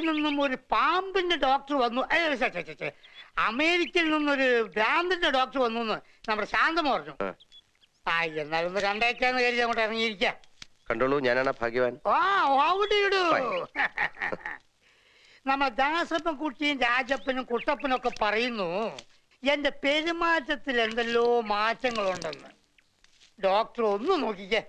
അമേരിക്കയിൽ നിന്നും ഒരു പാമ്പിന്റെ ഡോക്ടർ വന്നു. അമേരിക്കയിൽ നിന്നൊരു ഭ്രാന്തിന്റെ ഡോക്ടർ വന്നു എന്ന് നമ്മുടെ ശാന്തമ പറഞ്ഞു. എന്നാലൊന്ന് കണ്ടേക്കാന്ന് കരുതി അങ്ങോട്ട് ഇറങ്ങിയിരിക്കാം. കണ്ടോളൂ, ഞാനാണ് ഭാഗ്യവാൻ. നമ്മളെ ദാസപ്പൻ കുട്ടിയും രാജപ്പനും കുട്ടപ്പനും ഒക്കെ പറയുന്നു എന്റെ പെരുമാറ്റത്തിൽ എന്തെല്ലോ മാറ്റങ്ങളുണ്ടെന്ന്. ഡോക്ടർ ഒന്ന് നോക്കിക്കേ.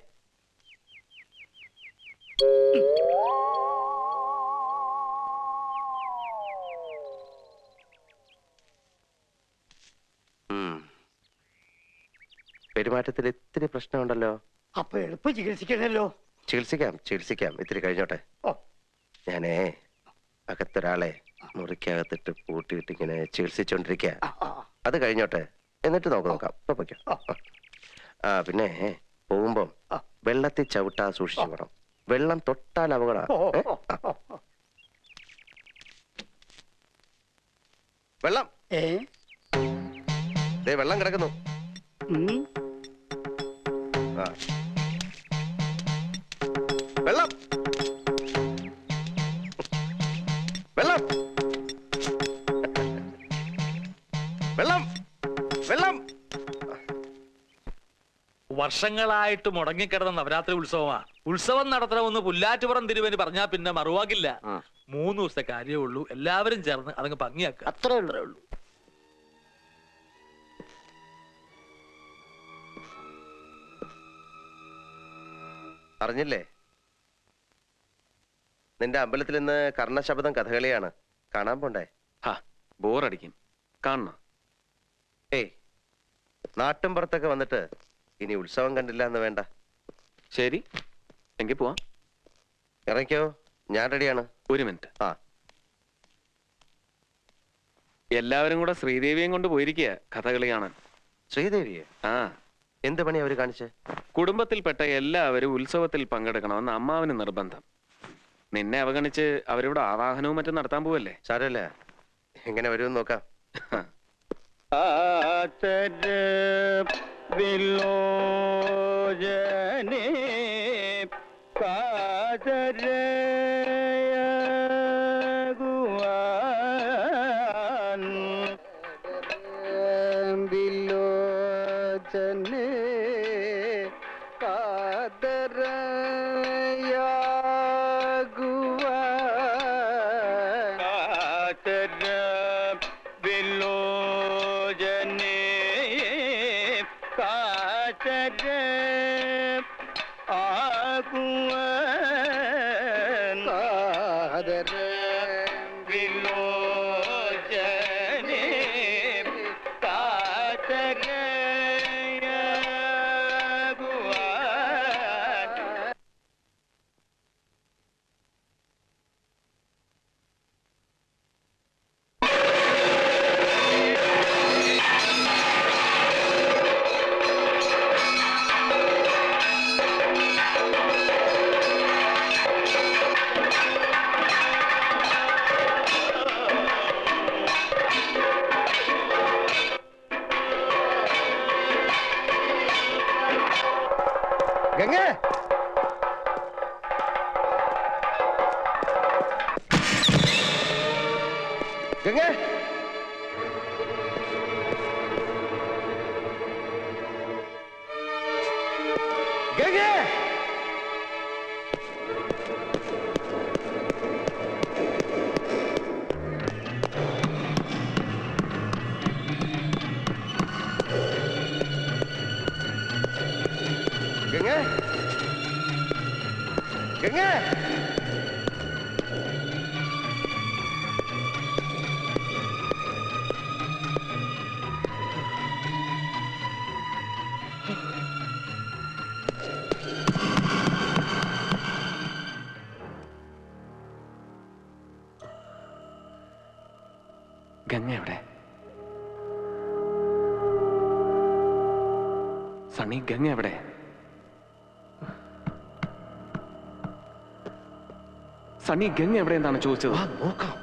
പെരുമാറ്റത്തിൽ ഇത്തിരി പ്രശ്നമുണ്ടല്ലോ. അപ്പൊ എളുപ്പം ചികിത്സിക്കണല്ലോ. ചികിത്സിക്കാം ഇത്തിരി കഴിഞ്ഞോട്ടെ. ഞാനേ അകത്തൊരാളെ മുറിക്കകത്തിട്ട് പൂട്ടിയിട്ട് ഇങ്ങനെ ചികിത്സിച്ചോണ്ടിരിക്കുക. അത് കഴിഞ്ഞോട്ടെ, എന്നിട്ട് നോക്കാം. പിന്നെ പോകുമ്പം വെള്ളത്തിൽ ചവിട്ടാ സൂക്ഷിച്ചു പോകണം. വെള്ളം തൊട്ടാൽ അപകടം. വെള്ളം വെള്ളം കിടക്കുന്നു. വെള്ളം വെള്ളം വെള്ളം വെള്ളം. വർഷങ്ങളായിട്ട് മുടങ്ങിക്കിടന്ന നവരാത്രി ഉത്സവമാ. ഉത്സവം നടത്തണമെന്ന് പുല്ലാറ്റുപുറം തിരുവന് പറഞ്ഞാൽ പിന്നെ മറുവാക്കില്ല. 3 ദിവസത്തെ കാര്യമേ ഉള്ളൂ. എല്ലാവരും ചേർന്ന് അതങ്ങ് ഭംഗിയാക്കുക. അത്രേ ഉള്ളൂ. അറിഞ്ഞില്ലേ, നിന്റെ അമ്പലത്തിൽ ഇന്ന് കർണശബദം കഥകളിയാണ്. കാണാൻ പോണ്ടേ? ബോറടിക്കും, കാണണം. നാട്ടുംപുറത്തൊക്കെ വന്നിട്ട് ഇനി ഉത്സവം കണ്ടില്ല എന്ന് വേണ്ട. ശരി, എങ്കിൽ പോവാം. ഇറങ്ങിക്കോ, ഞാൻ റെഡിയാണ്. 1 മിനിറ്റ്. എല്ലാവരും കൂടെ ശ്രീദേവിയും കൊണ്ട് പോയിരിക്കുക കഥകളി കാണാൻ. ശ്രീദേവിയെ? എന്ത് പണി അവര് കാണിച്ച്? കുടുംബത്തിൽപ്പെട്ട എല്ലാവരും ഉത്സവത്തിൽ പങ്കെടുക്കണമെന്ന് അമ്മാവന് നിർബന്ധം. നിന്നെ അവഗണിച്ച് അവരിവിടെ ആവാഹനവും മറ്റും നടത്താൻ പോവല്ലേ. സാരല്ല, എങ്ങനെ വരുമെന്ന് നോക്കാം. ഗംഗേ, ഗംഗേ, ഗംഗേ. ഗംഗേ, ഗംഗേ. ഗംഗ എവിടെ? സണ്ണി, ഗംഗ എവിടെ? സണ്ണി, ഗംഗ എവിടെ എന്നാണ് ചോദിച്ചത്. നോക്കാം.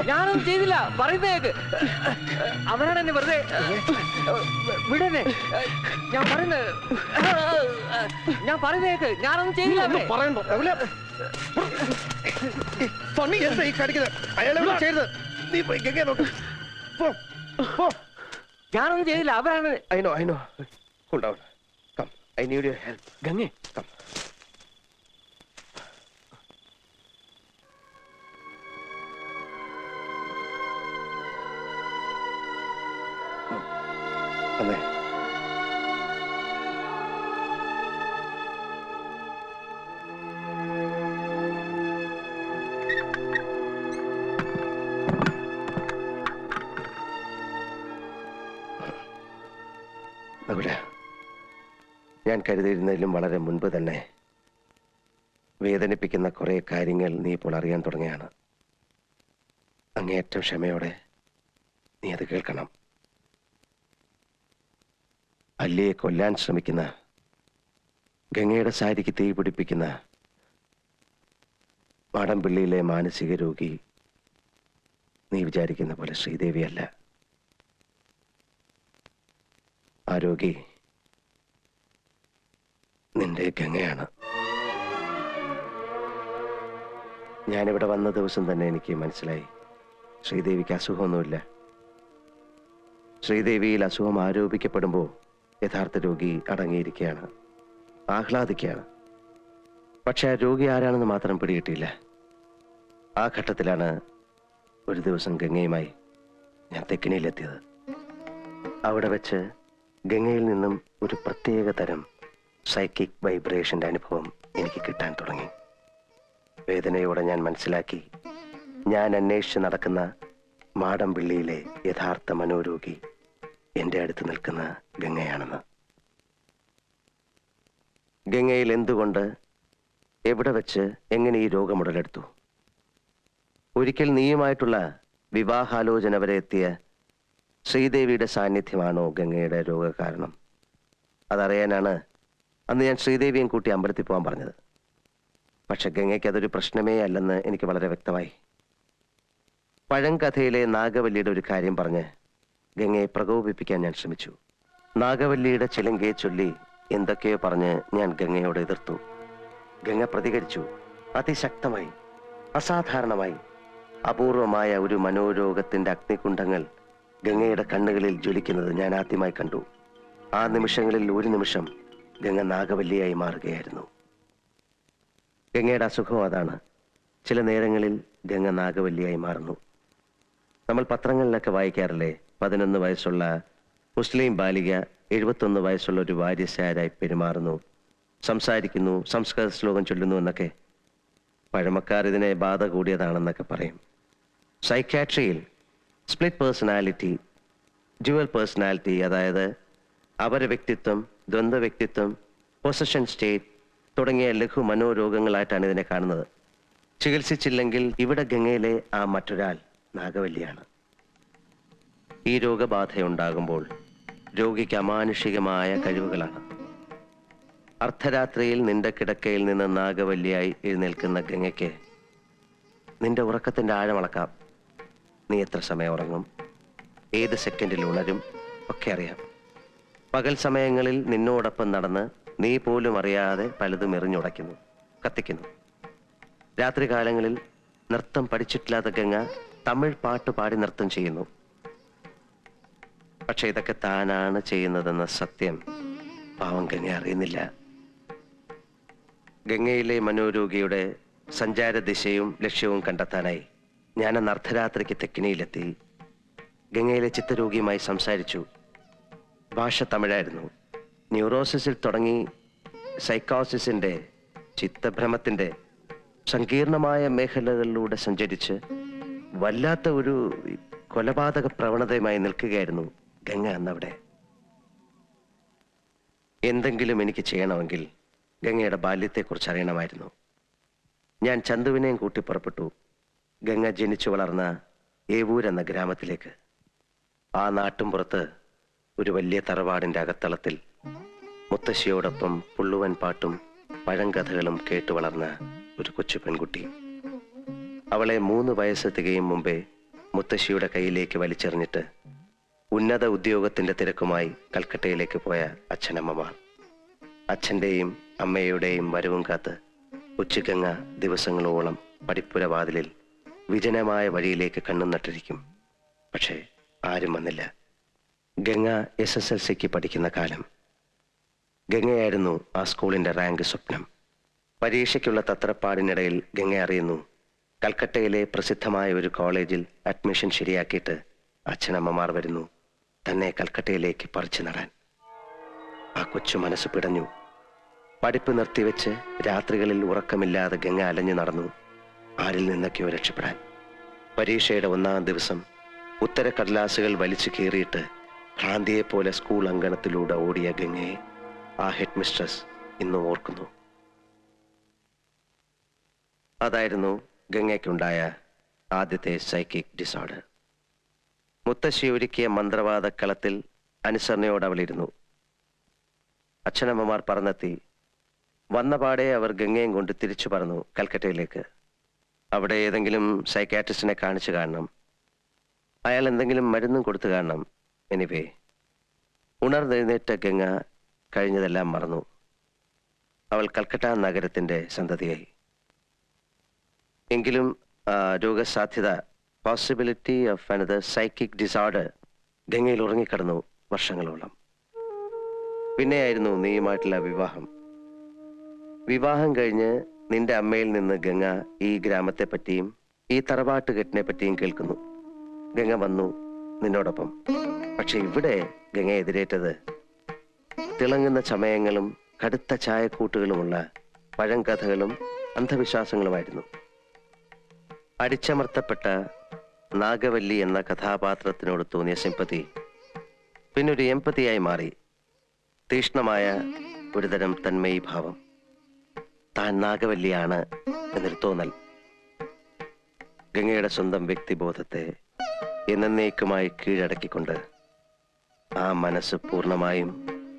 ഞാനൊന്നും ചെയ്തില്ല, പറയുന്നേക്ക്. അവനാണ് എന്നെ വെറുതെ വിടന്നെ. ഞാൻ പറയുന്നേക്ക്, ഞാനൊന്നും ചെയ്തില്ല. ഞാനൊന്നും ചെയ്തില്ല, അവരാണ്. I know. Cool down. Come. I need your help. ഗംഗേ, Come. വന്നേ. നകുല, ഞാൻ കരുതിയിരുന്നതിലും വളരെ മുൻപ് തന്നെ വേദനിപ്പിക്കുന്ന കുറെ കാര്യങ്ങൾ നീ ഇപ്പോൾ അറിയാൻ തുടങ്ങിയാണ്. അങ്ങേയറ്റം ക്ഷമയോടെ നീ അത് കേൾക്കണം. അല്ലിയെ കൊല്ലാൻ ശ്രമിക്കുന്ന, ഗംഗയുടെ സാരിക്ക് തീ പിടിപ്പിക്കുന്ന മാടമ്പിള്ളിയിലെ മാനസിക രോഗി നീ വിചാരിക്കുന്ന പോലെ ശ്രീദേവിയല്ല. ആ രോഗി നിന്റെ ഗംഗയാണ്. ഞാനിവിടെ വന്ന ദിവസം തന്നെ എനിക്ക് മനസ്സിലായി, ശ്രീദേവിക്ക് അസുഖമൊന്നുമില്ല. ശ്രീദേവിയിൽ അസുഖം ആരോപിക്കപ്പെടുമ്പോൾ യഥാർത്ഥ രോഗി അടങ്ങിയിരിക്കുകയാണ്, ആഹ്ലാദിക്കുകയാണ്. പക്ഷെ ആ രോഗി ആരാണെന്ന് മാത്രം പിടികിട്ടിയില്ല. ആ ഘട്ടത്തിലാണ് ഒരു ദിവസം ഗംഗയുമായി ഞാൻ തെക്കിനിയിലെത്തിയത്. അവിടെ വെച്ച് ഗംഗയിൽ നിന്നും ഒരു പ്രത്യേക തരം സൈക്കിക് വൈബ്രേഷന്റെ അനുഭവം എനിക്ക് കിട്ടാൻ തുടങ്ങി. വേദനയോടെ ഞാൻ മനസ്സിലാക്കി, ഞാൻ അന്വേഷിച്ച് നടക്കുന്ന മാടമ്പിള്ളിയിലെ യഥാർത്ഥ മനോരോഗി എന്റെ അടുത്ത് നിൽക്കുന്ന ഗംഗയാണെന്ന്. ഗംഗയിൽ എന്തുകൊണ്ട്, എവിടെ വെച്ച്, എങ്ങനെ ഈ രോഗം ഉടലെടുത്തു? ഒരിക്കൽ നീയുമായിട്ടുള്ള വിവാഹാലോചന വരെ എത്തിയ ശ്രീദേവിയുടെ സാന്നിധ്യമാണോ ഗംഗയുടെ രോഗകാരണം? അതറിയാനാണ് അന്ന് ഞാൻ ശ്രീദേവിയും കൂട്ടി അമ്പലത്തിൽ പോകാൻ പറഞ്ഞത്. പക്ഷെ ഗംഗയ്ക്ക് അതൊരു പ്രശ്നമേ അല്ലെന്ന് എനിക്ക് വളരെ വ്യക്തമായി. പഴങ്കഥയിലെ നാഗവല്ലിയുടെ ഒരു കാര്യം പറഞ്ഞ് ഗംഗയെ പ്രകോപിപ്പിക്കാൻ ഞാൻ ശ്രമിച്ചു. നാഗവല്ലിയുടെ ചിലങ്കയെ ചൊല്ലി എന്തൊക്കെയോ പറഞ്ഞ് ഞാൻ ഗംഗയോട് എതിർത്തു. ഗംഗ പ്രതികരിച്ചു, അതിശക്തമായി, അസാധാരണമായി. അപൂർവമായ ഒരു മനോരോഗത്തിന്റെ അഗ്നികുണ്ഡങ്ങൾ ഗംഗയുടെ കണ്ണുകളിൽ ജ്വലിക്കുന്നത് ഞാൻ ആദ്യമായി കണ്ടു. ആ നിമിഷങ്ങളിൽ ഒരു നിമിഷം ഗംഗ നാഗവല്ലിയായി മാറുകയായിരുന്നു. ഗംഗയുടെ അസുഖം അതാണ്. ചില നേരങ്ങളിൽ ഗംഗ നാഗവല്ലിയായി മാറുന്നു. നമ്മൾ പത്രങ്ങളിലൊക്കെ വായിക്കാറില്ലേ, 11 വയസ്സുള്ള മുസ്ലിം ബാലിക 71 വയസ്സുള്ള ഒരു വാര്യസാരായി പെരുമാറുന്നു, സംസാരിക്കുന്നു, സംസ്കൃത ശ്ലോകം ചൊല്ലുന്നു എന്നൊക്കെ. പഴമക്കാർ ഇതിനെ ബാധ കൂടിയതാണെന്നൊക്കെ പറയും. സൈക്യാട്രിയിൽ സ്പ്ലിറ്റ് പേഴ്സണാലിറ്റി, ഡ്യുവൽ പേഴ്സണാലിറ്റി, അതായത് അപര വ്യക്തിത്വം, ദ്വന്ദ്വ വ്യക്തിത്വം, പൊസഷൻ സ്റ്റേറ്റ് തുടങ്ങിയ ലഘു മനോരോഗങ്ങളായിട്ടാണ് ഇതിനെ കാണുന്നത്. ചികിത്സിച്ചില്ലെങ്കിൽ ഇവിടെ ഗംഗയിലെ ആ മറ്റൊരാൾ നാഗവല്ലിയാണ്. ഈ രോഗബാധയുണ്ടാകുമ്പോൾ രോഗിക്ക് അമാനുഷികമായ കഴിവുകളാണ്. അർദ്ധരാത്രിയിൽ നിന്റെ കിടക്കയിൽ നിന്ന് നാഗവല്ലിയായി എഴുന്നേൽക്കുന്ന ഗംഗയ്ക്ക് നിന്റെ ഉറക്കത്തിന്റെ ആഴമളക്കാം. നീ എത്ര സമയം ഉറങ്ങും, ഏത് സെക്കൻഡിൽ ഉണരും ഒക്കെ അറിയാം. പകൽ സമയങ്ങളിൽ നിന്നോടൊപ്പം നടന്ന് നീ പോലും അറിയാതെ പലതും എറിഞ്ഞുടയ്ക്കുന്നു, കത്തിക്കുന്നു. രാത്രി കാലങ്ങളിൽ നൃത്തം പഠിച്ചിട്ടില്ലാത്ത ഗംഗ തമിഴ് പാട്ട് പാടി നൃത്തം ചെയ്യുന്നു. പക്ഷെ ഇതൊക്കെ താനാണ് ചെയ്യുന്നതെന്ന സത്യം പാവം ഗംഗ അറിയുന്നില്ല. ഗംഗയിലെ മനോരോഗിയുടെ സഞ്ചാര ദിശയും ലക്ഷ്യവും കണ്ടെത്താനായി ഞാനന്ന് അർദ്ധരാത്രിക്ക് തെക്കിനിയിലെത്തി. ഗംഗയിലെ ചിത്തരോഗിയുമായി സംസാരിച്ചു. ഭാഷ തമിഴായിരുന്നു. ന്യൂറോസിസിൽ തുടങ്ങി സൈക്കോസിസിന്റെ, ചിത്തഭ്രമത്തിന്റെ സങ്കീർണമായ മേഖലകളിലൂടെ സഞ്ചരിച്ച് വല്ലാത്ത ഒരു കൊലപാതക പ്രവണതയുമായി നിൽക്കുകയായിരുന്നു ഗംഗ അന്നവിടെ. എന്തെങ്കിലും എനിക്ക് ചെയ്യണമെങ്കിൽ ഗംഗയുടെ ബാല്യത്തെക്കുറിച്ച് അറിയണമായിരുന്നു. ഞാൻ ചന്തുവിനെയും കൂട്ടി പുറപ്പെട്ടു ഗംഗ ജനിച്ചു വളർന്ന ഏവൂർ എന്ന ഗ്രാമത്തിലേക്ക്. ആ നാട്ടുംപുറത്ത് ഒരു വലിയ തറവാടിന്റെ അകത്തളത്തിൽ മുത്തശ്ശിയോടൊപ്പം പുള്ളുവൻ പാട്ടും പഴങ്കഥകളും കേട്ടു വളർന്ന ഒരു കൊച്ചു പെൺകുട്ടി. അവളെ 3 വയസ്സ് തികയും മുമ്പേ മുത്തശ്ശിയുടെ കയ്യിലേക്ക് വലിച്ചെറിഞ്ഞിട്ട് ഉന്നത ഉദ്യോഗത്തിന്റെ തിരക്കുമായി കൽക്കട്ടയിലേക്ക് പോയ അച്ഛനമ്മമാർ. അച്ഛന്റെയും അമ്മയുടെയും വരവും കാത്ത് ഉച്ചഗംഗ ദിവസങ്ങളോളം പടിപ്പുര വാതിലിൽ വിജനമായ വഴിയിലേക്ക് കണ്ണും നട്ടിരിക്കും. പക്ഷേ ആരും വന്നില്ല. ഗംഗ SSLCക്ക് പഠിക്കുന്ന കാലം. ഗംഗയായിരുന്നു ആ സ്കൂളിന്റെ റാങ്ക് സ്വപ്നം. പരീക്ഷയ്ക്കുള്ള തത്രപ്പാടിനിടയിൽ ഗംഗ അറിയുന്നു കൽക്കട്ടയിലെ പ്രസിദ്ധമായ ഒരു കോളേജിൽ അഡ്മിഷൻ ശരിയാക്കിയിട്ട് അച്ഛനമ്മമാർ വരുന്നു തന്നെ കൽക്കട്ടയിലേക്ക് പറിച്ചു നടാൻ. ആ കൊച്ചു മനസ്സ് പിടഞ്ഞു. പഠിപ്പ് നിർത്തിവെച്ച് രാത്രികളിൽ ഉറക്കമില്ലാതെ ഗംഗ അലഞ്ഞു നടന്നു ആരിൽ നിന്നൊക്കെയോ രക്ഷപ്പെടാൻ. പരീക്ഷയുടെ 1-ാം ദിവസം ഉത്തരക്കടലാസുകൾ വലിച്ചു കീറിയിട്ട് ഭ്രാന്തിയെപ്പോലെ സ്കൂൾ അങ്കണത്തിലൂടെ ഓടിയ ഗംഗയെ ആ ഹെഡ് മിസ്ട്രസ് ഇന്നും ഓർക്കുന്നു. അതായിരുന്നു ഗംഗയ്ക്കുണ്ടായ ആദ്യത്തെ സൈക്കിക് ഡിസോർഡർ. മുത്തശ്ശി ഒരുക്കിയ മന്ത്രവാദ കളത്തിൽ അനുസരണയോടെ അവളിരുന്നു. അച്ഛനമ്മമാർ പറന്നെത്തി. വന്നപാടെ അവർ ഗംഗയും കൊണ്ട് തിരിച്ചു പറന്നു കൽക്കട്ടയിലേക്ക്. അവിടെ ഏതെങ്കിലും സൈക്കാട്രിസ്റ്റിനെ കാണിച്ചു കാണണം. അയാൾ എന്തെങ്കിലും മരുന്നും കൊടുത്തു കാണണം. എനിവേ, ഉണർന്നെഴുന്നേറ്റ ഗംഗ കഴിഞ്ഞതെല്ലാം മറന്നു. അവൾ കൽക്കട്ട നഗരത്തിന്റെ സന്തതിയായി. എങ്കിലും രോഗസാധ്യത, possibility of another psychic disorder ഗംഗയിൽ ഉറങ്ങിക്കിടന്നു വർഷങ്ങളോളം. പിന്നെയായിരുന്നു നീയുമായിട്ടുള്ള വിവാഹം. വിവാഹം കഴിഞ്ഞ് നിന്റെ അമ്മയിൽ നിന്ന് ഗംഗ ഈ ഗ്രാമത്തെ പറ്റിയും ഈ തറവാട്ടുകെട്ടിനെ പറ്റിയും കേൾക്കുന്നു. ഗംഗ വന്നു നിന്നോടൊപ്പം. പക്ഷെ ഇവിടെ ഗംഗ എതിരേറ്റത് തിളങ്ങുന്ന ചമയങ്ങളും കടുത്ത ചായക്കൂട്ടുകളുമുള്ള പഴങ്കഥകളും അന്ധവിശ്വാസങ്ങളുമായിരുന്നു. അടിച്ചമർത്തപ്പെട്ട നാഗവല്ലി എന്ന കഥാപാത്രത്തിനോട് തോന്നിയ സിമ്പതി പിന്നൊരു എമ്പതിയായി മാറി. തീഷ്ണമായ ഒരുതരം തന്മയി ഭാവം. താൻ നാഗവല്ലിയാണ് എന്നൊരു തോന്നൽ. ഗംഗയുടെ സ്വന്തം വ്യക്തിബോധത്തെ എന്നേക്കുമായി കീഴടക്കിക്കൊണ്ട് ആ മനസ്സ് പൂർണ്ണമായും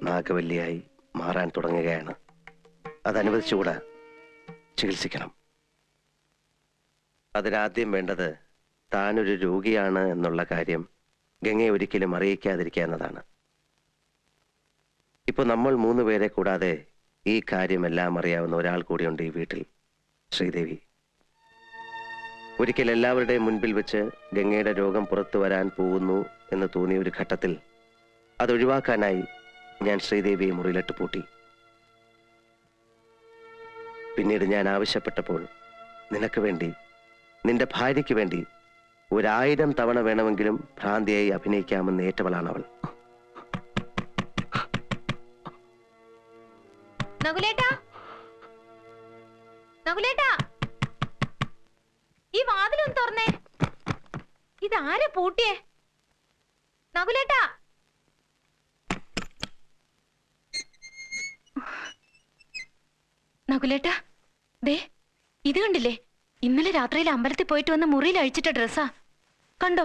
നാഗവല്ലിയായി മാറാൻ തുടങ്ങുകയാണ്. അതനുവദിച്ചുകൂടാ, ചികിത്സിക്കണം. അതിനാദ്യം വേണ്ടത് താനൊരു രോഗിയാണ് എന്നുള്ള കാര്യം ഗംഗയെ ഒരിക്കലും അറിയിക്കാതിരിക്കുക എന്നതാണ്. ഇപ്പൊ നമ്മൾ 3 പേരെ കൂടാതെ ഈ കാര്യമെല്ലാം അറിയാവുന്ന ഒരാൾ കൂടിയുണ്ട് ഈ വീട്ടിൽ, ശ്രീദേവി. ഒരിക്കൽ എല്ലാവരുടെയും മുൻപിൽ വെച്ച് ഗംഗയുടെ രോഗം പുറത്തു വരാൻ പോകുന്നു എന്ന് തോന്നിയ ഒരു ഘട്ടത്തിൽ അതൊഴിവാക്കാനായി ഞാൻ ശ്രീദേവിയെ മുറിയിലിട്ട് പൂട്ടി. പിന്നീട് ഞാൻ ആവശ്യപ്പെട്ടപ്പോൾ നിനക്ക് വേണ്ടി, നിന്റെ ഭാര്യയ്ക്ക് വേണ്ടി 1000 തവണ വേണമെങ്കിലും ഭ്രാന്തിയായി അഭിനയിക്കാമെന്ന് ഏറ്റവളാണ് അവൾ. നകുലേട്ടാ, നകുലേട്ടാ, ഈ വാതിലൊന്ന് തുറന്നേ. ഇതാരെ പൂട്ടിയേ? നകുലേട്ടാ, നകുലേട്ടാ, ദേ ഇത് കണ്ടില്ലേ? ഇന്നലെ രാത്രിയിൽ അമ്പലത്തിൽ പോയിട്ട് വന്ന മുറിയിൽ അഴിച്ചിട്ട ഡ്രസ്സാ. കണ്ടോ?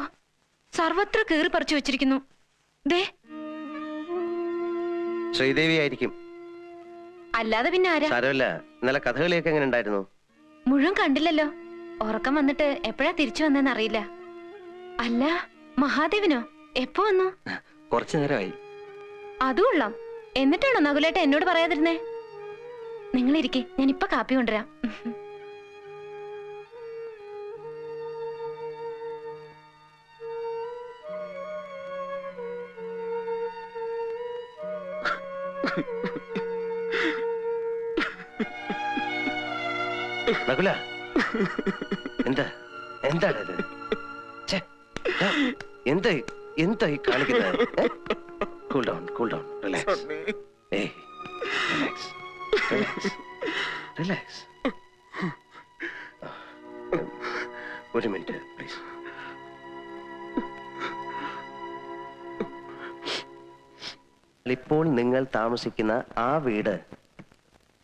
സർവത്ര കീറി പറിച്ചു വെച്ചിരിക്കുന്നു. ദേ, ശ്രീദേവി ആയിരിക്കും. അല്ലാതെ പിന്നെ ആരാ? സാരമില്ല. ഇന്നലെ കഥകളിയൊക്കെ എങ്ങനെ ഉണ്ടായിരുന്നു? മുഴുവൻ കണ്ടില്ലല്ലോ. ഉറക്കം വന്നിട്ട് എപ്പോഴാ തിരിച്ചു വന്നെന്ന് അറിയില്ല. അല്ല, മഹാദേവനോ എപ്പോ വന്നു? കുറച്ചു നേരമായി. അതും കൊള്ളാം. എന്നിട്ടാണോ നകുലേട്ട എന്നോട് പറയാതിരുന്നേ? നിങ്ങളിരിക്കെ, ഞാൻ ഇപ്പൊ കാപ്പി കൊണ്ടുവരാം. നകുല, എന്താ എന്താണത്? എന്താ എന്താ ഈ കാണിക്കുന്നത്? Cool down, cool down, relax. ഏയ്, റിലാക്സ്, റിലാക്സ്, റിലാക്സ്. ഒരു മിനിറ്റ് പ്ലീസ്. ഇപ്പോൾ നിങ്ങൾ താമസിക്കുന്ന ആ വീട്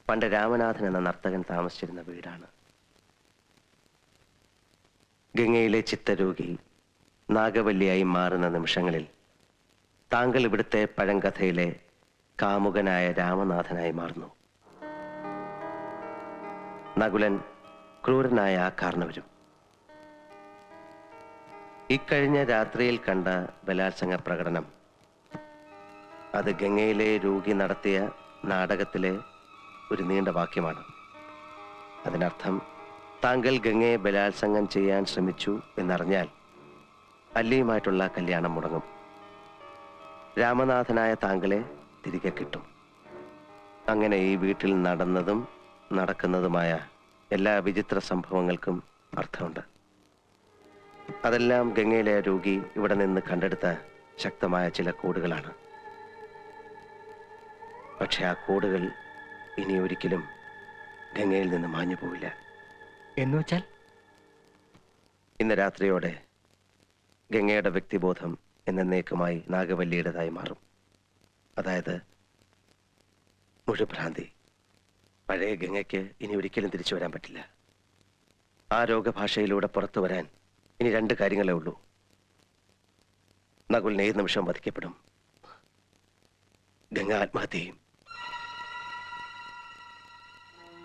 പണ്ട് രാമനാഥൻ എന്ന നർത്തകൻ താമസിച്ചിരുന്ന വീടാണ്. ഗംഗയിലെ ചിത്തരോഗി നാഗവല്ലിയായി മാറുന്ന നിമിഷങ്ങളിൽ താങ്കൾ ഇവിടുത്തെ പഴങ്കഥയിലെ കാമുകനായ രാമനാഥനായി മാറുന്നു. നകുലൻ ക്രൂരനായ ആ കാരണവരും. ഇക്കഴിഞ്ഞ രാത്രിയിൽ കണ്ട ബലാത്സംഗ പ്രകടനം അത് ഗംഗയിലെ രോഗി നടത്തിയ നാടകത്തിലെ ഒരു നീണ്ട വാക്യമാണ്. അതിനർത്ഥം താങ്കൾ ഗംഗയെ ബലാത്സംഗം ചെയ്യാൻ ശ്രമിച്ചു എന്നറിഞ്ഞാൽ അല്ലിയുമായിട്ടുള്ള കല്യാണം മുടങ്ങും. രാമനാഥനായ താങ്കളെ തിരികെ കിട്ടും. അങ്ങനെ ഈ വീട്ടിൽ നടന്നതും നടക്കുന്നതുമായ എല്ലാ വിചിത്ര സംഭവങ്ങൾക്കും അർത്ഥമുണ്ട്. അതെല്ലാം ഗംഗയിലെ രോഗി ഇവിടെ നിന്ന് കണ്ടെടുത്ത ശക്തമായ ചില കോഡുകളാണ്. പക്ഷെ ആ കോഡുകൾ ഇനി ഒരിക്കലും ഗംഗയിൽ നിന്ന് മാഞ്ഞു പോവില്ല. എന്നുവെച്ചാൽ ഇന്ന് രാത്രിയോടെ ഗംഗയുടെ വ്യക്തിബോധം എന്നേക്കുമായി നാഗവല്ലിയുടേതായി മാറും. അതായത് മുഴുഭ്രാന്തി. പഴയ ഗംഗയ്ക്ക് ഇനി ഒരിക്കലും തിരിച്ചു വരാൻ പറ്റില്ല. ആ രോഗഭാഷയിലൂടെ പുറത്തു വരാൻ ഇനി 2 കാര്യങ്ങളേ ഉള്ളൂ. നകുലിനെ ഏത് നിമിഷം വധിക്കപ്പെടും, ഗംഗ ആത്മഹത്യ ചെയ്യും.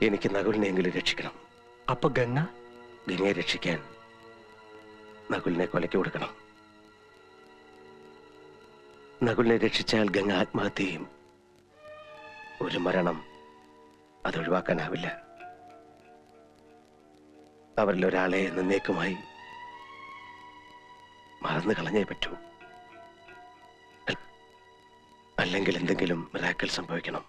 എനിക്ക് നകുലിനെയെങ്കിലും രക്ഷിക്കണം. അപ്പൊ ഗംഗയെ രക്ഷിക്കാൻ നകുലിനെ കൊലയ്ക്ക് കൊടുക്കണം. നകുലിനെ രക്ഷിച്ചാൽ ഗംഗ ആത്മഹത്യ ചെയ്യും. ഒരു മരണം അതൊഴിവാക്കാനാവില്ല. അവരിൽ ഒരാളെ എന്നേക്കുമായി മറന്നു കളഞ്ഞേ പറ്റൂ. അല്ലെങ്കിൽ എന്തെങ്കിലും മിറാക്കിൾ സംഭവിക്കണം.